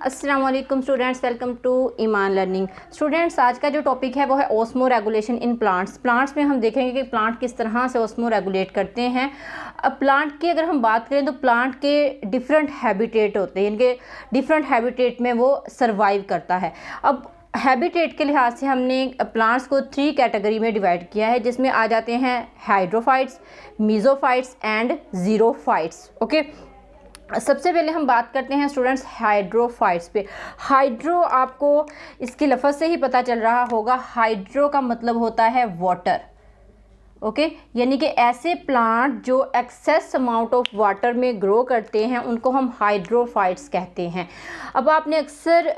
अस्सलाम वालेकुम students, welcome to Iman learning. Students, आज का जो टॉपिक है वो है osmoregulation in plants. Plants में हम देखेंगे कि प्लांट किस तरह से ओस्मो रेगुलेट करते हैं। अब प्लांट की अगर हम बात करें तो प्लांट के डिफरेंट हैबिटेट होते हैं, इनके डिफरेंट हैबिटेट में वो सर्वाइव करता है। अब हैबिटेट के लिहाज से हमने प्लांट्स को 3 कैटेगरी में डिवाइड किया है, जिसमें आ जाते हैं हाइड्रोफाइट्स, मीज़ोफाइट्स एंड ज़ीरोफाइट्स। ओके, सबसे पहले हम बात करते हैं स्टूडेंट्स हाइड्रोफाइट्स पे। हाइड्रो आपको इसके लफ्ज़ से ही पता चल रहा होगा, हाइड्रो का मतलब होता है वाटर। ओके, यानी कि ऐसे प्लांट जो एक्सेस अमाउंट ऑफ वाटर में ग्रो करते हैं उनको हम हाइड्रोफाइट्स कहते हैं। अब आपने अक्सर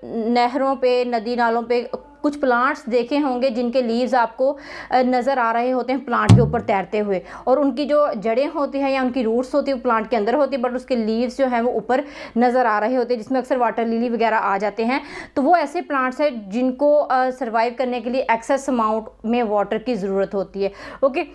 नहरों पे, नदी नालों पे कुछ प्लांट्स देखे होंगे जिनके लीव्स आपको नज़र आ रहे होते हैं प्लांट के ऊपर तैरते हुए, और उनकी जो जड़ें होती हैं या उनकी रूट्स होती है वो प्लांट के अंदर होती है, बट उसके लीव्स जो हैं वो ऊपर नज़र आ रहे होते हैं, जिसमें अक्सर वाटर लिली वगैरह आ जाते हैं। तो वो ऐसे प्लांट्स हैं जिनको सर्वाइव करने के लिए एक्सेस अमाउंट में वाटर की ज़रूरत होती है। ओके,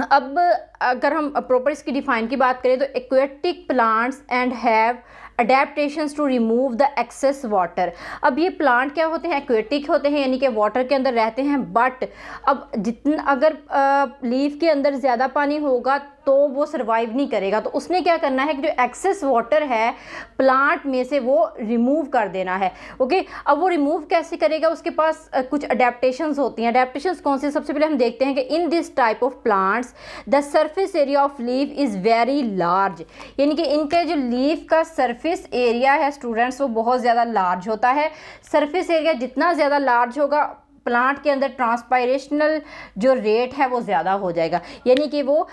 अब अगर हम प्रॉपर इसकी डिफाइन की बात करें तो aquatic plants and have adaptations to remove the excess water. अब ये प्लांट क्या होते हैं, एक्वेटिक होते हैं, यानी कि वाटर के अंदर रहते हैं, बट अब जितना अगर लीफ के अंदर ज़्यादा पानी होगा तो वो सर्वाइव नहीं करेगा। तो उसने क्या करना है कि जो एक्सेस वाटर है प्लांट में से वो रिमूव कर देना है। ओके, अब वो रिमूव कैसे करेगा, उसके पास कुछ अडेप्टेशंस होती हैं। अडेप्टेशंस कौन सी, सबसे पहले हम देखते हैं कि in this type of plants the surface area of leaf is very large, यानी कि इनके जो लीफ का सरफेस एरिया है स्टूडेंट्स वो बहुत ज़्यादा लार्ज होता है। सरफेस एरिया जितना ज़्यादा लार्ज होगा प्लांट के अंदर ट्रांसपायरेशनल जो रेट है वो ज़्यादा हो जाएगा, यानी कि वो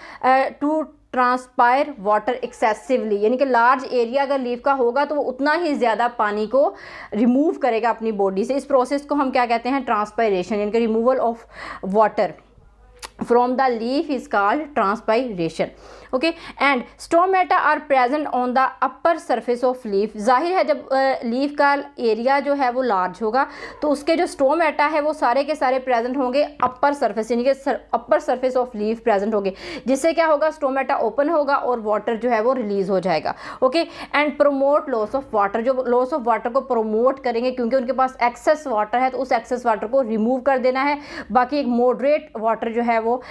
टू ट्रांसपायर वाटर एक्सेसिवली, यानी कि लार्ज एरिया अगर लीफ का होगा तो वो उतना ही ज़्यादा पानी को रिमूव करेगा अपनी बॉडी से। इस प्रोसेस को हम क्या कहते हैं, ट्रांसपायरेशन, यानी कि removal of water from the leaf is called transpiration. Okay, and stomata are present on the upper surface of leaf. जाहिर है जब लीफ का एरिया जो है वो लार्ज होगा तो उसके जो स्टोमेटा है वो सारे के सारे प्रेजेंट होंगे अपर सरफेस, यानी कि अपर सरफेस ऑफ लीफ प्रेजेंट होंगे, जिससे क्या होगा, स्टोमेटा ओपन होगा और वाटर जो है वो रिलीज हो जाएगा। Okay, and promote loss of water, जो लॉस ऑफ वाटर को प्रोमोट करेंगे क्योंकि उनके पास एक्सेस वाटर है तो उस एक्सेस वाटर को रिमूव कर देना है। बाकी एक मॉडरेट वाटर जो है वो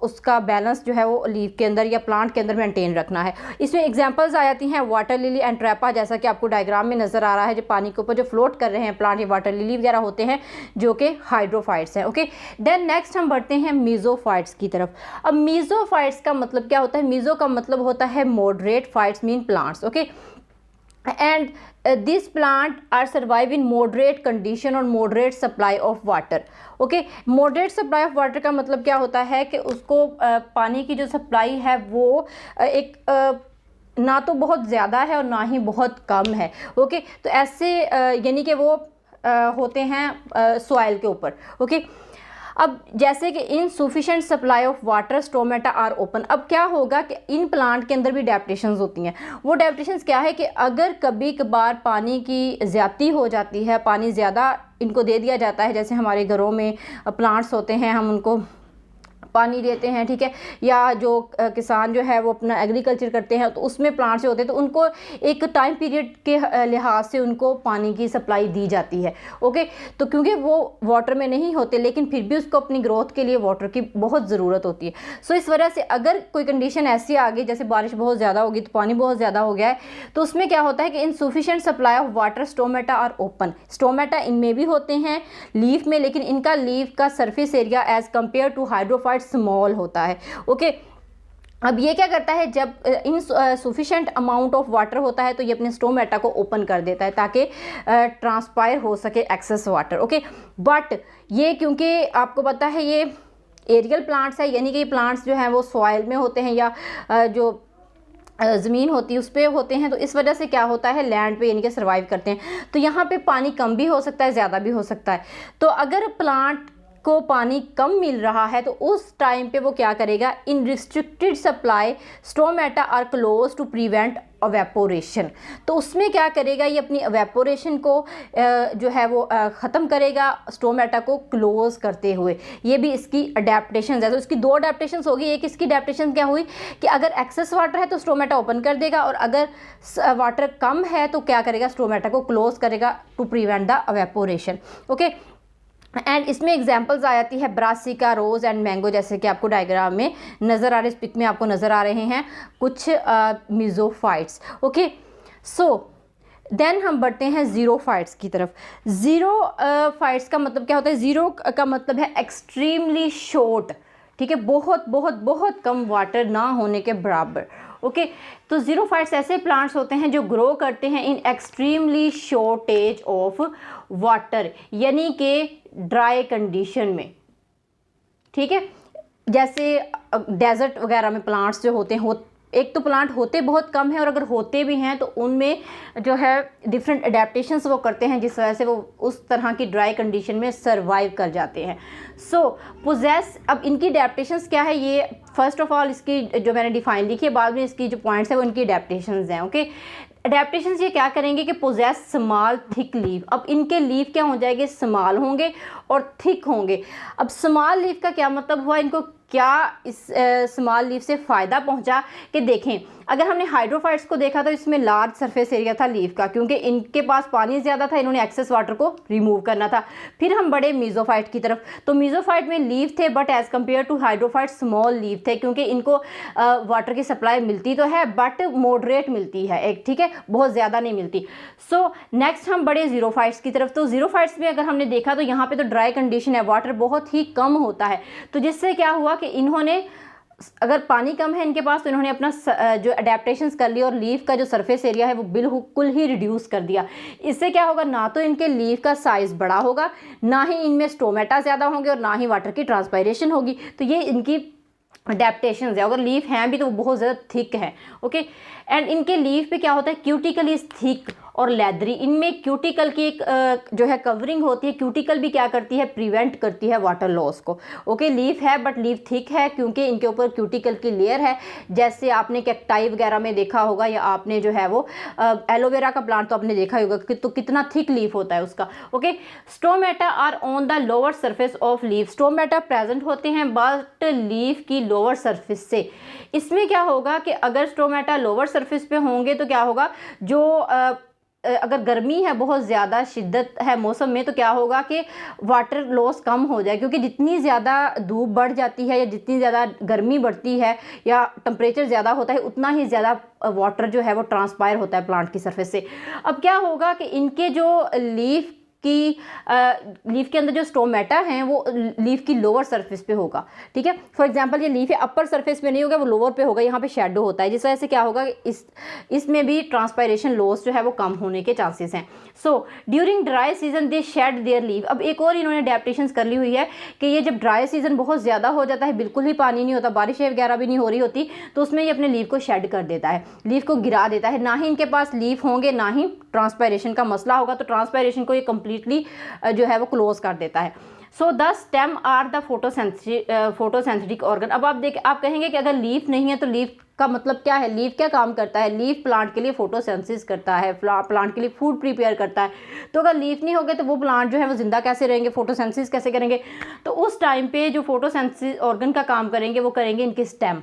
उसका बैलेंस जो है वो लीफ के अंदर या प्लांट के अंदर मेंटेन रखना है। इसमें एग्जांपल्स आ जाती हैं वाटर लिली एंड ट्रैपा, जैसा कि आपको डायग्राम में नज़र आ रहा है, जो पानी के ऊपर जो फ्लोट कर रहे हैं प्लांट, ये वाटर लिली वगैरह होते हैं जो कि हाइड्रोफाइट्स हैं। ओके, देन नेक्स्ट हम बढ़ते हैं मीज़ोफाइट्स की तरफ। अब मीज़ोफाइट्स का मतलब क्या होता है, मीज़ो का मतलब होता है moderate, fights mean plants. Okay, and this plant are survive in moderate condition और moderate supply of water. Okay, moderate supply of water का मतलब क्या होता है कि उसको पानी की जो सप्लाई है वो एक ना तो बहुत ज़्यादा है और ना ही बहुत कम है। ओके, तो ऐसे यानी कि वो होते हैं सॉइल के ऊपर। ओके, अब जैसे कि insufficient supply of water stomata are open. अब क्या होगा कि इन प्लांट के अंदर भी अडेप्टेशंस होती हैं। वो अडेप्टेशंस क्या है कि अगर कभी कभार पानी की ज़्यादती हो जाती है, पानी ज़्यादा इनको दे दिया जाता है, जैसे हमारे घरों में प्लांट्स होते हैं हम उनको पानी देते हैं, ठीक है, या जो किसान जो है वो अपना एग्रीकल्चर करते हैं तो उसमें प्लांट्स होते हैं तो उनको एक टाइम पीरियड के लिहाज से उनको पानी की सप्लाई दी जाती है। ओके, तो क्योंकि वो वाटर में नहीं होते लेकिन फिर भी उसको अपनी ग्रोथ के लिए वाटर की बहुत ज़रूरत होती है। सो इस वजह से अगर कोई कंडीशन ऐसी आ गई, जैसे बारिश बहुत ज़्यादा होगी तो पानी बहुत ज़्यादा हो गया है, तो उसमें क्या होता है कि insufficient supply of water stomata are open. Stomata इनमें भी होते हैं लीफ में, लेकिन इनका लीफ का surface area as compare to hydrophyte small होता है। ओके, अब ये क्या करता है, जब इनसफिशिएंट अमाउंट ऑफ वाटर होता है तो ये अपने स्टोमेटा को ओपन कर देता है ताकि ट्रांसपायर हो सके एक्सेस वाटर। ओके, बट ये क्योंकि आपको पता है ये एरियल प्लांट्स है, यानी कि ये प्लांट्स जो हैं वो सॉइल में होते हैं या जो ज़मीन होती है उस पर होते हैं, तो इस वजह से क्या होता है, लैंड पे यानी कि सर्वाइव करते हैं। तो यहाँ पे पानी कम भी हो सकता है, ज़्यादा भी हो सकता है। तो अगर प्लांट को पानी कम मिल रहा है तो उस टाइम पे वो क्या करेगा, in restricted supply stomata are close to prevent evaporation. तो उसमें क्या करेगा, ये अपनी अवेपोरेशन को जो है वो ख़त्म करेगा स्टोमेटा को क्लोज करते हुए। ये भी इसकी अडेप्टेशन है। तो इसकी दो अडेप्टेशन होगी। एक इसकी अडेप्टेशन क्या हुई कि अगर एक्सेस वाटर है तो स्टोमेटा ओपन कर देगा, और अगर वाटर कम है तो क्या करेगा, स्टोमेटा को क्लोज करेगा to prevent the evaporation. Okay, and इसमें एग्जांपल्स आ जाती है ब्रासिका, रोज़ एंड मैंगो, जैसे कि आपको डायग्राम में नज़र आ रहे, इस पिक में आपको नज़र आ रहे हैं कुछ मीज़ोफाइट्स। ओके, सो देन हम बढ़ते हैं ज़ीरोफाइट्स की तरफ। ज़ीरोफाइट्स का मतलब क्या होता है, ज़ीरो का मतलब है एक्सट्रीमली शॉर्ट, ठीक है, बहुत बहुत बहुत कम वाटर ना होने के बराबर। ओके, तो ज़ीरोफाइट्स ऐसे प्लांट्स होते हैं जो ग्रो करते हैं in extremely shortage of water, यानी कि ड्राई कंडीशन में, ठीक है। जैसे डेजर्ट वगैरह में प्लांट्स जो होते हैं, एक तो प्लांट होते बहुत कम है, और अगर होते भी हैं तो उनमें जो है डिफरेंट अडेप्टेशंस वो करते हैं जिस वजह से वो उस तरह की ड्राई कंडीशन में सरवाइव कर जाते हैं। सो पोजेस, अब इनकी अडेप्टेशंस क्या है, ये फर्स्ट ऑफ ऑल इसकी जो मैंने डिफाइन लिखी है, बाद में इसकी जो पॉइंट्स है वो इनकी अडेप्टेशंस हैं। ओके, अडेप्टेशंस ये क्या करेंगे कि पोजेस स्मॉल थिक लीफ। अब इनके लीफ क्या हो जाएंगे, स्मॉल होंगे और थिक होंगे। अब स्मॉल लीफ का क्या मतलब हुआ, इनको क्या इस स्मॉल लीफ से फ़ायदा पहुंचा कि देखें, अगर हमने हाइड्रोफाइट्स को देखा तो इसमें लार्ज सरफेस एरिया था लीफ का, क्योंकि इनके पास पानी ज़्यादा था, इन्होंने एक्सेस वाटर को रिमूव करना था। फिर हम बड़े मीज़ोफाइट की तरफ, तो मीज़ोफाइट में लीफ थे but as compare to hydrophyte small leaf थे, क्योंकि इनको वाटर की सप्लाई मिलती तो है बट मॉडरेट मिलती है एक, ठीक है, बहुत ज़्यादा नहीं मिलती। सो नेक्स्ट हम बड़े ज़ीरोफाइट्स की तरफ। तो ज़ीरोफाइट्स में अगर हमने देखा तो यहाँ पे तो ड्राई कंडीशन है, वाटर बहुत ही कम होता है, तो जिससे क्या हुआ कि इन्होंने, अगर पानी कम है इनके पास, तो इन्होंने अपना जो अडेप्टेशंस कर लिया और लीफ का जो सरफेस एरिया है वो बिल्कुल ही रिड्यूस कर दिया। इससे क्या होगा, ना तो इनके लीफ का साइज़ बड़ा होगा, ना ही इनमें स्टोमेटा ज़्यादा होंगे, और ना ही वाटर की ट्रांसपायरेशन होगी। तो ये इनकी अडेप्टेशंस है। अगर लीफ हैं भी तो वो बहुत ज़्यादा थिक है। ओके, एंड इनके लीफ पे क्या होता है, क्यूटिकल इज थिक और लेदरी। इनमें क्यूटिकल की एक जो है कवरिंग होती है। क्यूटिकल भी क्या करती है, प्रिवेंट करती है वाटर लॉस को। ओके, लीफ है बट लीफ थिक है क्योंकि इनके ऊपर क्यूटिकल की लेयर है। जैसे आपने कैक्टाई वगैरह में देखा होगा, या आपने जो है वो एलोवेरा का प्लांट तो आपने देखा ही होगा कि तो कितना थिक लीफ होता है उसका। Okay, stomata are on the lower surface of leaf. Stomata present होते हैं बट लीफ की लोअर सरफेस से। इसमें क्या होगा कि अगर स्टोमेटा लोअर सरफेस पे होंगे तो क्या होगा, जो अगर गर्मी है, बहुत ज़्यादा शिद्दत है मौसम में, तो क्या होगा कि वाटर लॉस कम हो जाए, क्योंकि जितनी ज़्यादा धूप बढ़ जाती है या जितनी ज़्यादा गर्मी बढ़ती है या टेम्परेचर ज़्यादा होता है, उतना ही ज़्यादा वाटर जो है वो ट्रांसपायर होता है प्लांट की सरफेस से। अब क्या होगा कि इनके जो लीफ के अंदर जो स्टोमेटा हैं वो लीफ की लोअर सरफेस पे होगा, ठीक है। फॉर एग्जांपल ये लीफ है, अपर सरफेस पे नहीं होगा, वो लोअर पे होगा, यहाँ पे शेडो होता है, जिस वजह से क्या होगा, इसमें भी ट्रांसपायरेशन लॉस जो है वो कम होने के चांसेस हैं। So during dry season they shade there leaf. अब एक और इन्होंने अडेप्टेशंस कर ली हुई है कि ये जब ड्राई सीजन बहुत ज़्यादा हो जाता है, बिल्कुल ही पानी नहीं होता, बारिश वगैरह भी नहीं हो रही होती, तो उसमें ये अपने लीफ को शेड कर देता है, लीफ को गिरा देता है। ना ही इनके पास लीफ होंगे, ना ही ट्रांसपायरेशन का मसला होगा, तो ट्रांसपायरेशन को ये कम्प्लीटली जो है वो क्लोज कर देता है। So the stem are the photosynthetic organ. अब आप कहेंगे कि अगर लीफ नहीं है तो लीफ का मतलब क्या है, लीफ क्या काम करता है, लीफ प्लांट के लिए फोटोसेंसिस करता है, प्लांट के लिए फूड प्रिपेयर करता है। तो अगर लीफ नहीं होगे तो वो प्लांट जो है वो जिंदा कैसे रहेंगे, फोटोसेंसिस कैसे करेंगे। तो उस टाइम पे जो फोटोसेंसिस ऑर्गन का काम करेंगे वो करेंगे इनके स्टेम।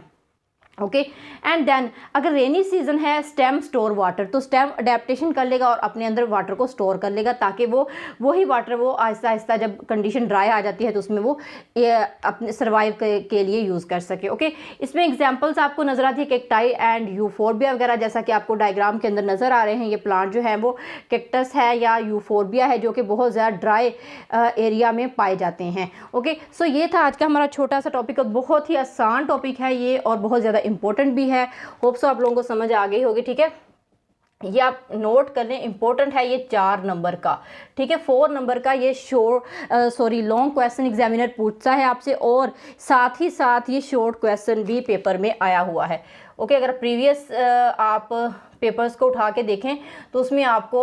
ओके, एंड देन अगर रेनी सीजन है, स्टेम स्टोर वाटर, तो स्टेम अडेप्टेशन कर लेगा और अपने अंदर वाटर को स्टोर कर लेगा, ताकि वही वाटर वो आहिस्ता आहिस्ता जब कंडीशन ड्राई आ जाती है तो उसमें वो अपने सर्वाइव के लिए यूज़ कर सके। ओके, इसमें एग्जांपल्स आपको नज़र आती है कैक्टाई एंड यूफोर्बिया वगैरह, जैसा कि आपको डायग्राम के अंदर नज़र आ रहे हैं। ये प्लांट जो है वो कैक्टस है या यूफोर्बिया है, जो कि बहुत ज़्यादा ड्राई एरिया में पाए जाते हैं। ओके, सो ये था आज का हमारा छोटा सा टॉपिक। बहुत ही आसान टॉपिक है ये और बहुत ज़्यादा इंपॉर्टेंट भी है। होप सो आप लोगों को समझ आ गई होगी, ठीक है। ये आप नोट कर लें, इंपॉर्टेंट है ये 4 नंबर का, ठीक है। 4 नंबर का ये लॉन्ग क्वेश्चन एग्जामिनर पूछता है आपसे, और साथ ही साथ ये शॉर्ट क्वेश्चन भी पेपर में आया हुआ है। ओके, अगर प्रीवियस आप पेपर्स को उठा के देखें तो उसमें आपको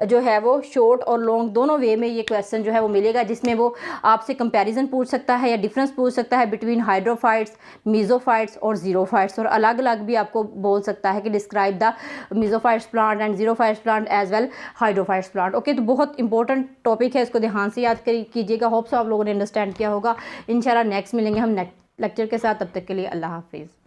जो है वो शॉर्ट और लॉन्ग दोनों वे में ये क्वेश्चन जो है वो मिलेगा, जिसमें वो आपसे कंपैरिजन पूछ सकता है या डिफरेंस पूछ सकता है बिटवीन हाइड्रोफाइट्स, मीजोफाइट्स और जीरोफाइट्स, और अलग अलग भी आपको बोल सकता है कि describe the mesophytes plant and xerophytes plant as well hydrophytes plant. Okay, तो बहुत इंपॉर्टेंट टॉपिक है, इसको ध्यान से याद कीजिएगा। होप्स आप लोगों ने अंडरस्टैंड किया होगा। इंशाल्लाह नेक्स्ट मिलेंगे हम नेक्स्ट लेक्चर के साथ, तब तक के लिए अल्लाह हाफिज़।